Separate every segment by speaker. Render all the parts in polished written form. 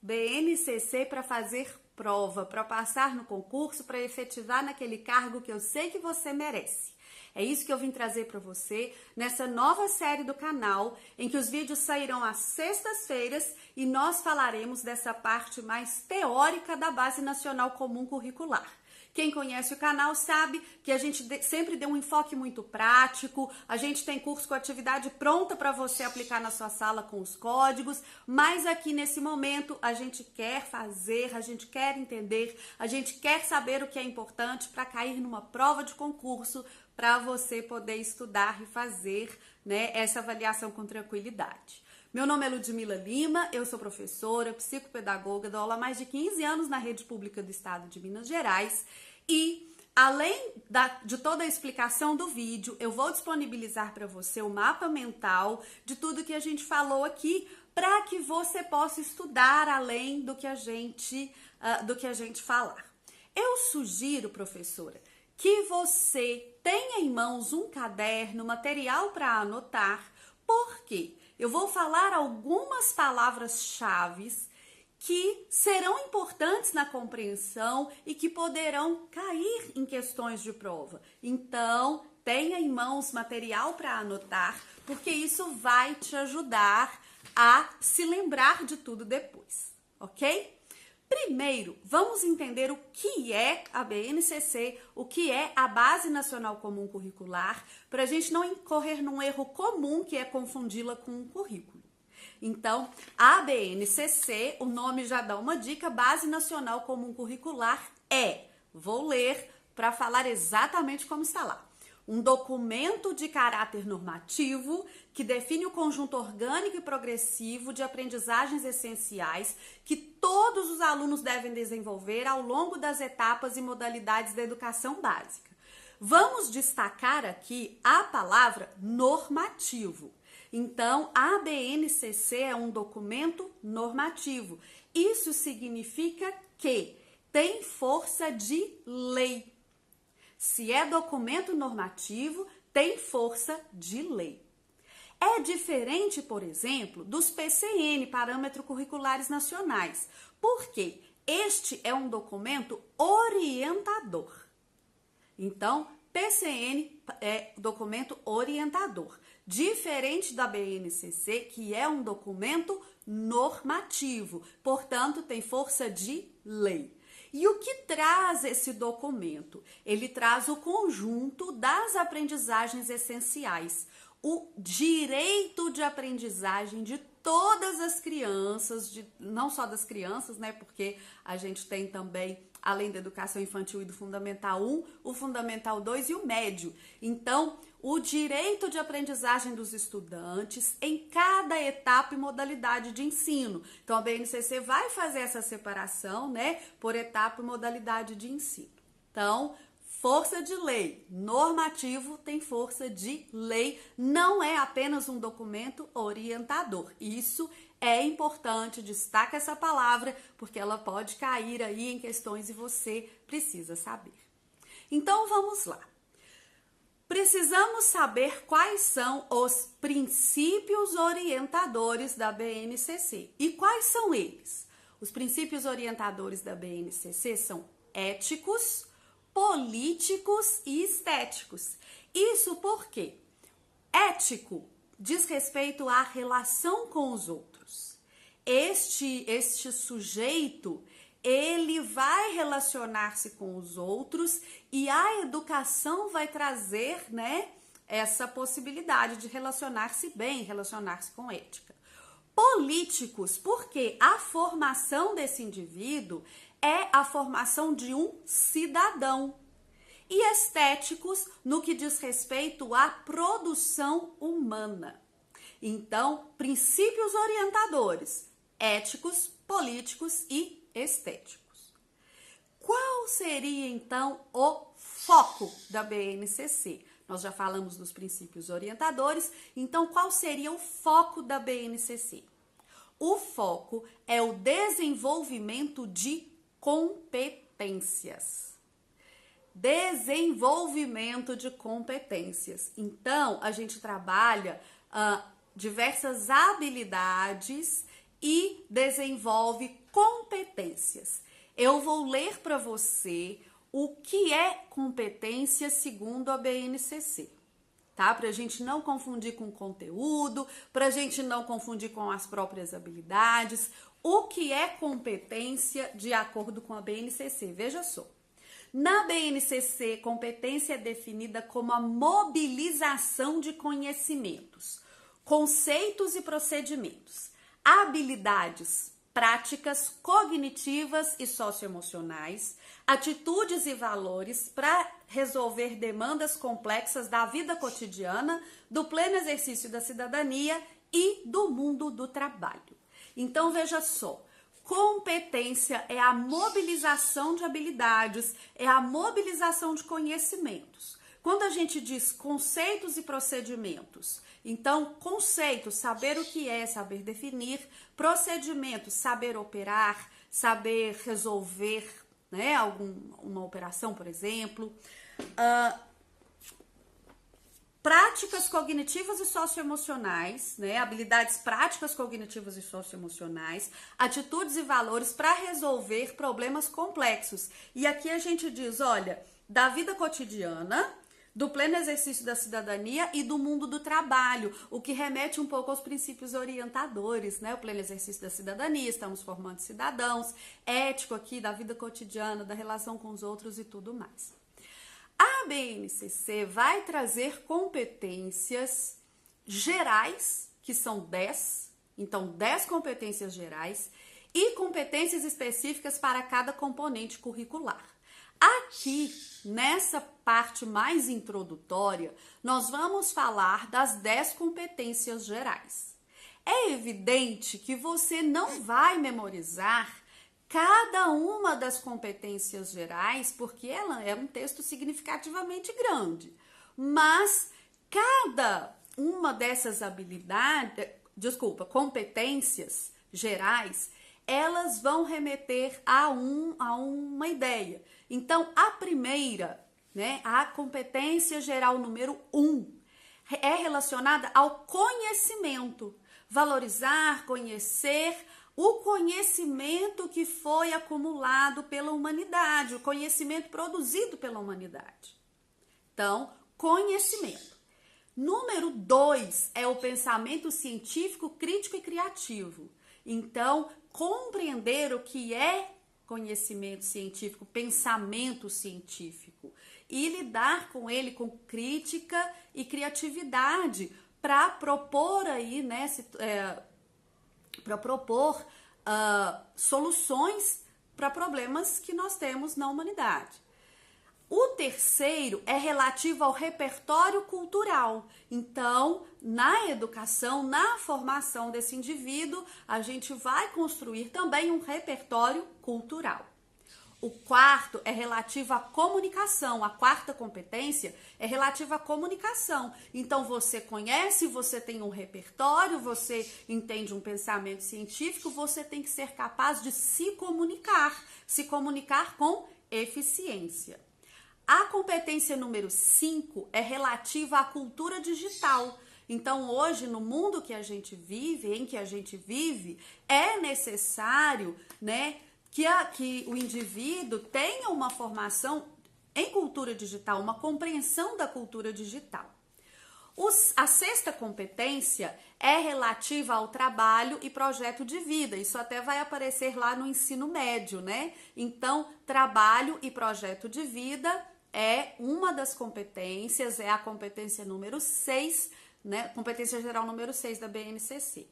Speaker 1: BNCC para fazer prova, para passar no concurso, para efetivar naquele cargo que eu sei que você merece. É isso que eu vim trazer para você nessa nova série do canal, em que os vídeos sairão às sextas-feiras e nós falaremos dessa parte mais teórica da Base Nacional Comum Curricular. Quem conhece o canal sabe que a gente sempre deu um enfoque muito prático, a gente tem curso com atividade pronta para você aplicar na sua sala com os códigos, mas aqui nesse momento a gente quer fazer, a gente quer entender, a gente quer saber o que é importante para cair numa prova de concurso, para você poder estudar e fazer, né, essa avaliação com tranquilidade. Meu nome é Ludmila Lima, eu sou professora, psicopedagoga, dou aula há mais de 15 anos na rede pública do estado de Minas Gerais e, além de toda a explicação do vídeo, eu vou disponibilizar para você o mapa mental de tudo que a gente falou aqui para que você possa estudar além do que a gente falar. Eu sugiro, professora, que você tenha em mãos um caderno, material para anotar, porque eu vou falar algumas palavras-chave que serão importantes na compreensão e que poderão cair em questões de prova. Então, tenha em mãos material para anotar, porque isso vai te ajudar a se lembrar de tudo depois, ok? Primeiro, vamos entender o que é a BNCC, o que é a Base Nacional Comum Curricular, para a gente não incorrer num erro comum que é confundi-la com um currículo. Então, a BNCC, o nome já dá uma dica, Base Nacional Comum Curricular vou ler para falar exatamente como está lá. Um documento de caráter normativo que define o conjunto orgânico e progressivo de aprendizagens essenciais que todos os alunos devem desenvolver ao longo das etapas e modalidades da educação básica. Vamos destacar aqui a palavra normativo. Então, a BNCC é um documento normativo. Isso significa que tem força de lei. Se é documento normativo, tem força de lei. É diferente, por exemplo, dos PCN, Parâmetros Curriculares Nacionais, porque este é um documento orientador. Então, PCN é documento orientador, diferente da BNCC, que é um documento normativo, portanto, tem força de lei. E o que traz esse documento? Ele traz o conjunto das aprendizagens essenciais, o direito de aprendizagem de todas as crianças, não só das crianças, né? Porque a gente tem também, além da educação infantil e do Fundamental 1, o Fundamental 2 e o médio. Então, o direito de aprendizagem dos estudantes em cada etapa e modalidade de ensino. Então, a BNCC vai fazer essa separação, né, por etapa e modalidade de ensino. Então, força de lei, normativo tem força de lei, não é apenas um documento orientador. Isso é importante, destaca essa palavra, porque ela pode cair aí em questões e você precisa saber. Então, vamos lá. Precisamos saber quais são os princípios orientadores da BNCC. E quais são eles? Os princípios orientadores da BNCC são éticos, políticos e estéticos. Isso porque ético diz respeito à relação com os outros. Este sujeito, ele vai relacionar-se com os outros e a educação vai trazer, né, essa possibilidade de relacionar-se bem, relacionar-se com ética. Políticos, porque a formação desse indivíduo é a formação de um cidadão. E estéticos, no que diz respeito à produção humana. Então, princípios orientadores, éticos, políticos e estéticos. Qual seria, então, o foco da BNCC? Nós já falamos dos princípios orientadores, então qual seria o foco da BNCC? O foco é o desenvolvimento de competências. Desenvolvimento de competências. Então, a gente trabalha diversas habilidades e desenvolve competências. Eu vou ler para você o que é competência segundo a BNCC, tá? Para a gente não confundir com conteúdo, para a gente não confundir com as próprias habilidades. O que é competência de acordo com a BNCC? Veja só. Na BNCC, competência é definida como a mobilização de conhecimentos, conceitos e procedimentos, habilidades práticas, cognitivas e socioemocionais, atitudes e valores para resolver demandas complexas da vida cotidiana, do pleno exercício da cidadania e do mundo do trabalho. Então, veja só. Competência é a mobilização de habilidades, é a mobilização de conhecimentos. Quando a gente diz conceitos e procedimentos, então, conceitos, saber o que é, saber definir, procedimentos, saber operar, saber resolver, né, uma operação, por exemplo. Práticas cognitivas e socioemocionais, né? Habilidades práticas cognitivas e socioemocionais, atitudes e valores para resolver problemas complexos. E aqui a gente diz, olha, da vida cotidiana, do pleno exercício da cidadania e do mundo do trabalho, o que remete um pouco aos princípios orientadores, né? O pleno exercício da cidadania, estamos formando cidadãos, ético aqui da vida cotidiana, da relação com os outros e tudo mais. A BNCC vai trazer competências gerais, que são 10, então 10 competências gerais, e competências específicas para cada componente curricular. Aqui, nessa parte mais introdutória, nós vamos falar das 10 competências gerais. É evidente que você não vai memorizar cada uma das competências gerais, porque ela é um texto significativamente grande. Mas cada uma dessas competências gerais, elas vão remeter a uma ideia. Então, a primeira, né, a competência geral número 1, é relacionada ao conhecimento. Valorizar, conhecer o conhecimento que foi acumulado pela humanidade, o conhecimento produzido pela humanidade. Então, conhecimento. Número 2 é o pensamento científico, crítico e criativo. Então, compreender o que é conhecimento científico, pensamento científico e lidar com ele com crítica e criatividade para propor aí, né, para propor soluções para problemas que nós temos na humanidade. O terceiro é relativo ao repertório cultural. Então, na educação, na formação desse indivíduo, a gente vai construir também um repertório cultural. O quarto é relativo à comunicação. A quarta competência é relativa à comunicação. Então, você conhece, você tem um repertório, você entende um pensamento científico, você tem que ser capaz de se comunicar com eficiência. A competência número 5 é relativa à cultura digital. Então, hoje, no mundo que a gente vive, é necessário, né, que o indivíduo tenha uma formação em cultura digital, uma compreensão da cultura digital. A sexta competência é relativa ao trabalho e projeto de vida. Isso até vai aparecer lá no ensino médio, né? Então, trabalho e projeto de vida é uma das competências, é a competência número 6, né? Competência geral número 6 da BNCC.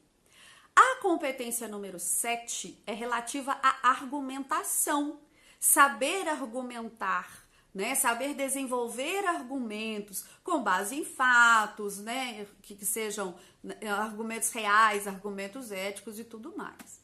Speaker 1: A competência número 7 é relativa à argumentação, saber argumentar, né? Saber desenvolver argumentos com base em fatos, né? Que sejam argumentos reais, argumentos éticos e tudo mais.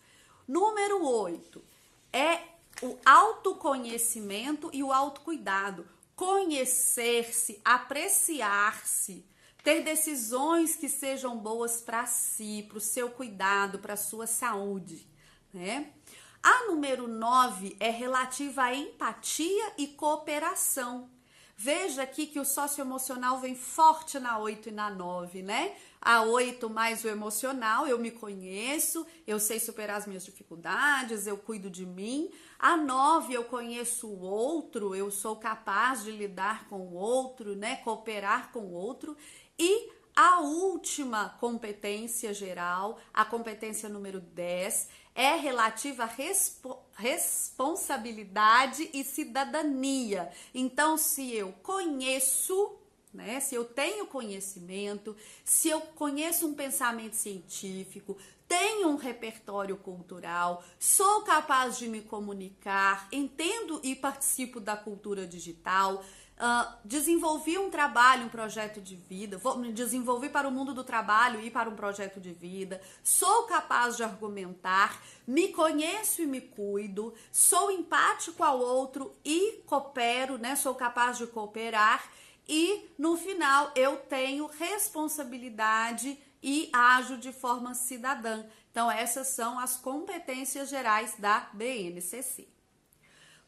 Speaker 1: Número 8 é o autoconhecimento e o autocuidado. Conhecer-se, apreciar-se, ter decisões que sejam boas para si, para o seu cuidado, para a sua saúde, né? A número 9 é relativa à empatia e cooperação. Veja aqui que o socioemocional vem forte na 8 e na 9, né? A 8 mais o emocional, eu me conheço, eu sei superar as minhas dificuldades, eu cuido de mim. A 9 eu conheço o outro, eu sou capaz de lidar com o outro, né? Cooperar com o outro. E a última competência geral, a competência número 10, é relativa à responsabilidade e cidadania. Então, se eu conheço, né, se eu tenho conhecimento, se eu conheço um pensamento científico, tenho um repertório cultural, sou capaz de me comunicar, entendo e participo da cultura digital, desenvolvi um trabalho, um projeto de vida, desenvolvi para o mundo do trabalho e para um projeto de vida, sou capaz de argumentar, me conheço e me cuido, sou empático ao outro e coopero, né? Sou capaz de cooperar e no final eu tenho responsabilidade e ajo de forma cidadã. Então essas são as competências gerais da BNCC.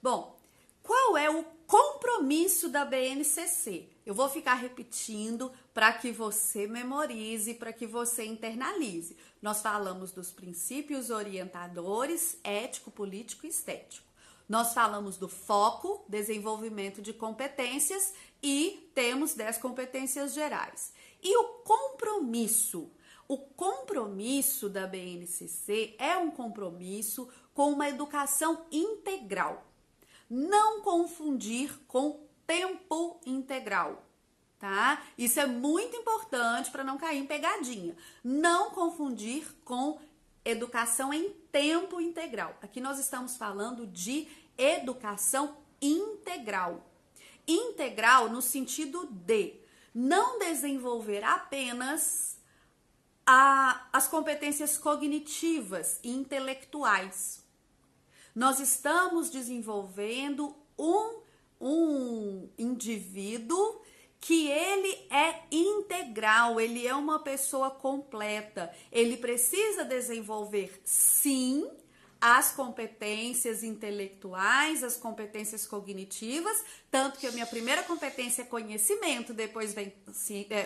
Speaker 1: Bom, qual é o compromisso da BNCC? Eu vou ficar repetindo para que você memorize, para que você internalize. Nós falamos dos princípios orientadores, ético, político e estético. Nós falamos do foco, desenvolvimento de competências e temos 10 competências gerais. E o compromisso? O compromisso da BNCC é um compromisso com uma educação integral. Não confundir com tempo integral, tá? Isso é muito importante para não cair em pegadinha. Não confundir com educação em tempo integral. Aqui nós estamos falando de educação integral. Integral no sentido de não desenvolver apenas as competências cognitivas e intelectuais. Nós estamos desenvolvendo um indivíduo que ele é integral, ele é uma pessoa completa. Ele precisa desenvolver, sim, as competências intelectuais, as competências cognitivas, tanto que a minha primeira competência é conhecimento, depois vem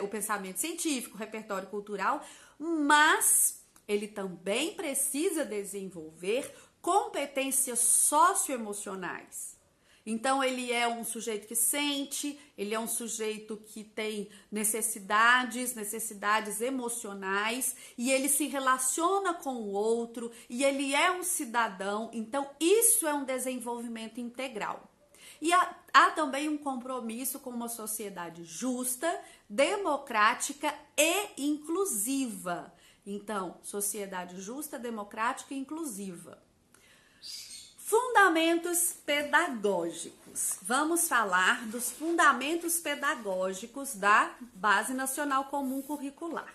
Speaker 1: o pensamento científico, o repertório cultural, mas ele também precisa desenvolver competências socioemocionais. Então, ele é um sujeito que sente, ele é um sujeito que tem necessidades emocionais, e ele se relaciona com o outro, e ele é um cidadão. Então, isso é um desenvolvimento integral. E há também um compromisso com uma sociedade justa, democrática e inclusiva. Então, sociedade justa, democrática e inclusiva. Fundamentos pedagógicos. Vamos falar dos fundamentos pedagógicos da Base Nacional Comum Curricular.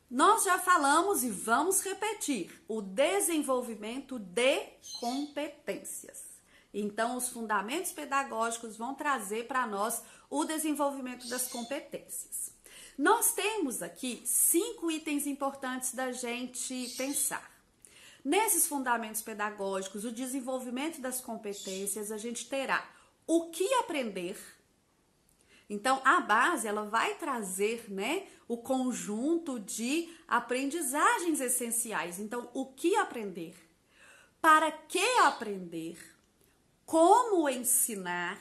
Speaker 1: Nós já falamos e vamos repetir o desenvolvimento de competências. Então, os fundamentos pedagógicos vão trazer para nós o desenvolvimento das competências. Nós temos aqui 5 itens importantes da gente pensar. Nesses fundamentos pedagógicos, o desenvolvimento das competências, a gente terá o que aprender. Então, a base, ela vai trazer, né, o conjunto de aprendizagens essenciais. Então, o que aprender, para que aprender, como ensinar,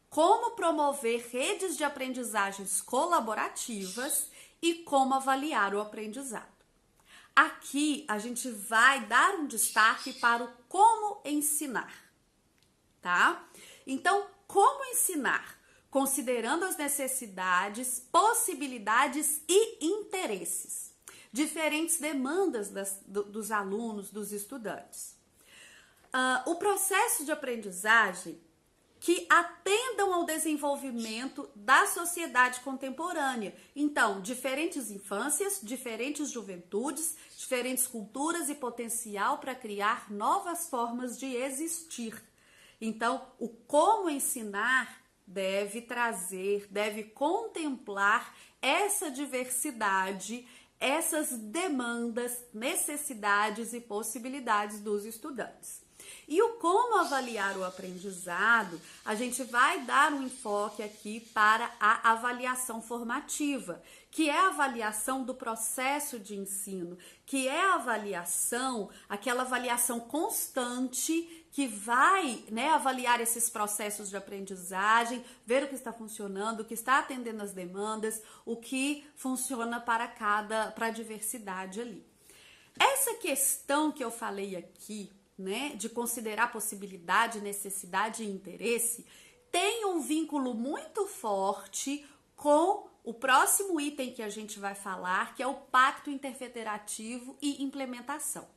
Speaker 1: como promover redes de aprendizagens colaborativas e como avaliar o aprendizado. Aqui a gente vai dar um destaque para o como ensinar, tá? Então, como ensinar? Considerando as necessidades, possibilidades e interesses, diferentes demandas dos alunos, dos estudantes. O processo de aprendizagem que atendam ao desenvolvimento da sociedade contemporânea. Então, diferentes infâncias, diferentes juventudes, diferentes culturas e potencial para criar novas formas de existir. Então, o como ensinar deve trazer, deve contemplar essa diversidade, essas demandas, necessidades e possibilidades dos estudantes. E o como avaliar o aprendizado, a gente vai dar um enfoque aqui para a avaliação formativa, que é a avaliação do processo de ensino, que é a avaliação, aquela avaliação constante que vai, né, avaliar esses processos de aprendizagem, ver o que está funcionando, o que está atendendo às demandas, o que funciona para a diversidade ali. Essa questão que eu falei aqui, né, de considerar possibilidade, necessidade e interesse, tem um vínculo muito forte com o próximo item que a gente vai falar, que é o Pacto Interfederativo e Implementação.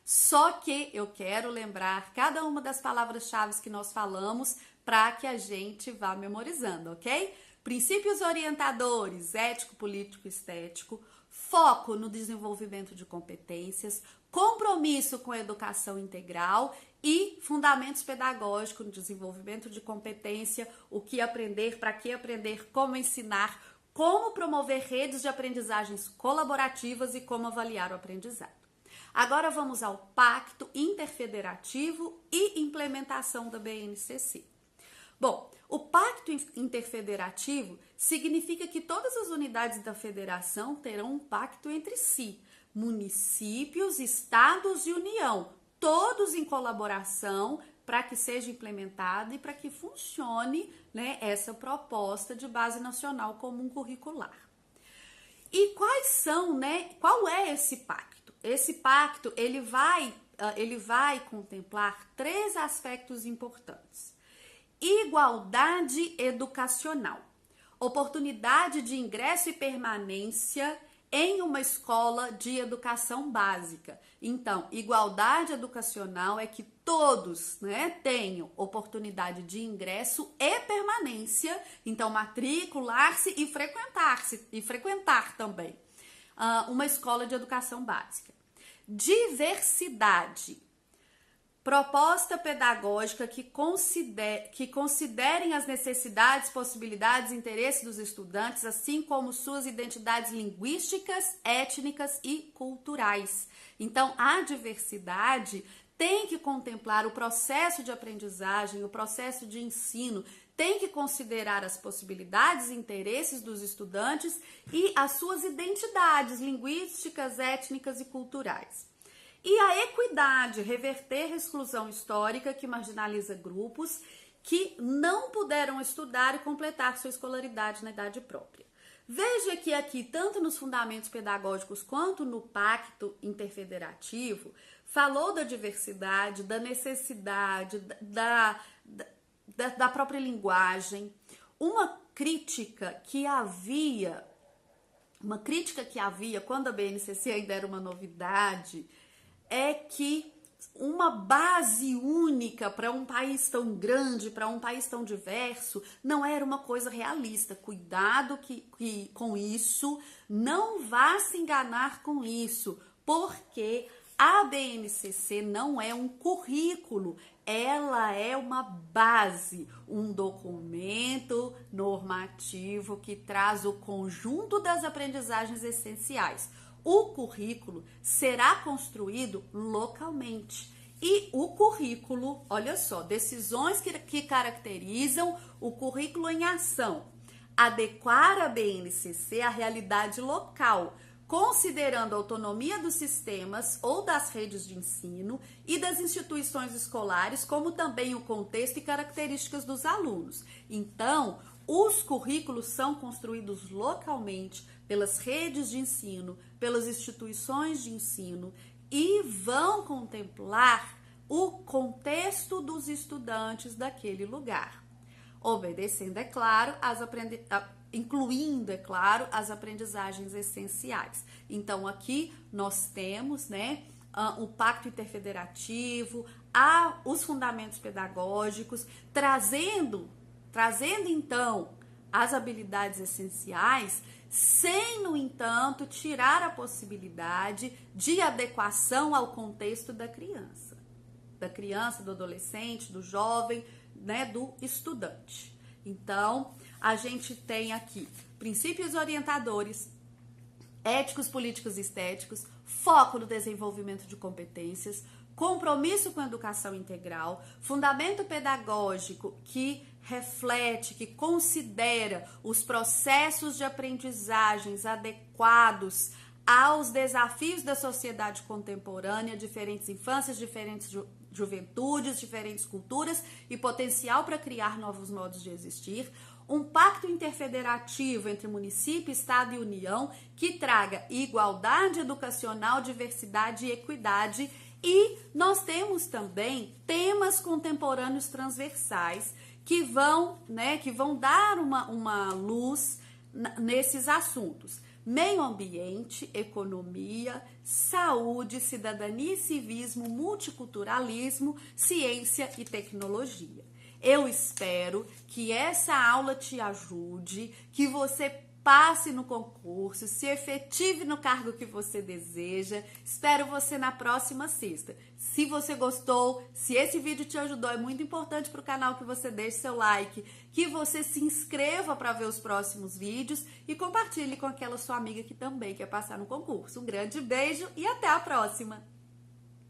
Speaker 1: Só que eu quero lembrar cada uma das palavras-chave que nós falamos para que a gente vá memorizando, ok? Princípios orientadores, ético, político, estético, foco no desenvolvimento de competências, compromisso com a educação integral e fundamentos pedagógicos no desenvolvimento de competência, o que aprender, para que aprender, como ensinar, como promover redes de aprendizagens colaborativas e como avaliar o aprendizado. Agora vamos ao Pacto Interfederativo e Implementação da BNCC. Bom, o Pacto Interfederativo significa que todas as unidades da federação terão um pacto entre si, municípios, estados e União, todos em colaboração para que seja implementada e para que funcione, né, essa proposta de base nacional comum curricular. E qual é esse pacto? Esse pacto, ele vai contemplar 3 aspectos importantes. Igualdade educacional, oportunidade de ingresso e permanência em uma escola de educação básica. Então, igualdade educacional é que todos, né, tenham oportunidade de ingresso e permanência, então matricular-se e frequentar também uma escola de educação básica. Diversidade. Proposta pedagógica que considerem as necessidades, possibilidades e interesses dos estudantes, assim como suas identidades linguísticas, étnicas e culturais. Então, a diversidade tem que contemplar o processo de aprendizagem, o processo de ensino, tem que considerar as possibilidades e interesses dos estudantes e as suas identidades linguísticas, étnicas e culturais. E a equidade, reverter a exclusão histórica que marginaliza grupos que não puderam estudar e completar sua escolaridade na idade própria. Veja que aqui, tanto nos fundamentos pedagógicos quanto no Pacto Interfederativo, falou da diversidade, da necessidade, da própria linguagem. Uma crítica que havia quando a BNCC ainda era uma novidade, é que uma base única para um país tão grande, para um país tão diverso, não era uma coisa realista. Cuidado com isso, não vá se enganar com isso, porque a BNCC não é um currículo, ela é uma base, um documento normativo que traz o conjunto das aprendizagens essenciais. O currículo será construído localmente. E o currículo, olha só, decisões que caracterizam o currículo em ação. Adequar a BNCC à realidade local, considerando a autonomia dos sistemas ou das redes de ensino e das instituições escolares, como também o contexto e características dos alunos. Então, os currículos são construídos localmente pelas redes de ensino, pelas instituições de ensino e vão contemplar o contexto dos estudantes daquele lugar, obedecendo, é claro, incluindo, é claro, as aprendizagens essenciais. Então, aqui nós temos, né, o Pacto Interfederativo, os fundamentos pedagógicos, trazendo então as habilidades essenciais, sem, no entanto, tirar a possibilidade de adequação ao contexto da criança, do adolescente, do jovem, né, do estudante. Então, a gente tem aqui princípios orientadores, éticos, políticos e estéticos, foco no desenvolvimento de competências, compromisso com a educação integral, fundamento pedagógico que reflete, que considera os processos de aprendizagens adequados aos desafios da sociedade contemporânea, diferentes infâncias, diferentes juventudes, diferentes culturas e potencial para criar novos modos de existir. Um pacto interfederativo entre município, estado e União que traga igualdade educacional, diversidade e equidade. E nós temos também temas contemporâneos transversais que vão dar uma luz nesses assuntos. Meio ambiente, economia, saúde, cidadania e civismo, multiculturalismo, ciência e tecnologia. Eu espero que essa aula te ajude, que você passe no concurso, se efetive no cargo que você deseja. Espero você na próxima sexta. Se você gostou, se esse vídeo te ajudou, é muito importante para o canal que você deixe seu like, que você se inscreva para ver os próximos vídeos e compartilhe com aquela sua amiga que também quer passar no concurso. Um grande beijo e até a próxima!